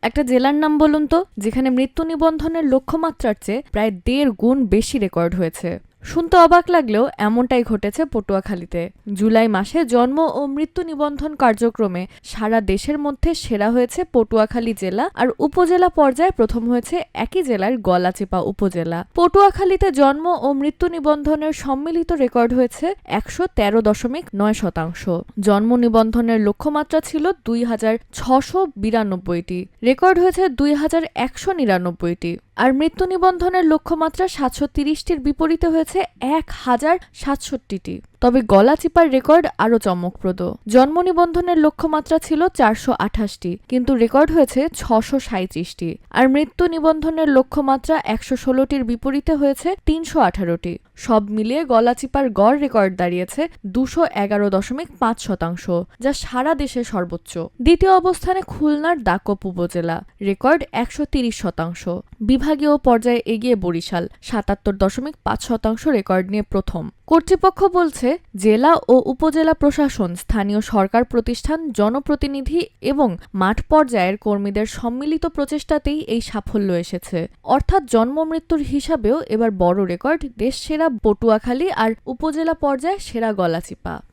একটা জেলার নাম বলুন তো, যেখানে মৃত্যু নিবন্ধনের লক্ষ্যমাত্রার চেয়ে প্রায় 1.5 গুণ বেশি রেকর্ড হয়েছে। শুনতে অবাক লাগলেও এমনটাই ঘটেছে পটুয়াখালীতে। জুলাই মাসে জন্ম ও মৃত্যু নিবন্ধন কার্যক্রমে সারা দেশের মধ্যে সেরা হয়েছে পটুয়াখালী জেলা, আর উপজেলা পর্যায়ে প্রথম হয়েছে একই জেলার গলাচিপা উপজেলা। পটুয়াখালীতে জন্ম ও মৃত্যু নিবন্ধনের সম্মিলিত রেকর্ড হয়েছে 113.9%। জন্ম নিবন্ধনের লক্ষ্যমাত্রা ছিল 2,692টি, রেকর্ড হয়েছে 2,199টি। আর মৃত্যু নিবন্ধনের লক্ষ্যমাত্রা 730টির বিপরীতে হয়েছে 1,067টি। তবে গলাচিপার রেকর্ড আরও চমকপ্রদ। জন্ম নিবন্ধনের লক্ষ্যমাত্রা ছিল 428টি, কিন্তু রেকর্ড হয়েছে 637টি। আর মৃত্যু নিবন্ধনের লক্ষ্যমাত্রা 116টির বিপরীতে হয়েছে 318টি। সব মিলিয়ে গলাচিপার গড় রেকর্ড দাঁড়িয়েছে 211.5%, যা সারা দেশে সর্বোচ্চ। দ্বিতীয় অবস্থানে খুলনার দাকপ উপজেলা, রেকর্ড 130%। বিভাগীয় পর্যায়ে এগিয়ে বরিশাল 77.5% রেকর্ড নিয়ে প্রথম। কর্তৃপক্ষ বলছে, জেলা ও উপজেলা প্রশাসন, স্থানীয় সরকার প্রতিষ্ঠান, জনপ্রতিনিধি এবং মাঠ পর্যায়ের কর্মীদের সম্মিলিত প্রচেষ্টাতেই এই সাফল্য এসেছে। অর্থাৎ জন্ম মৃত্যুর হিসাবেও এবার বড় রেকর্ড, দেশ সেরা পটুয়াখালী আর উপজেলা পর্যায়ে সেরা গলাচিপা।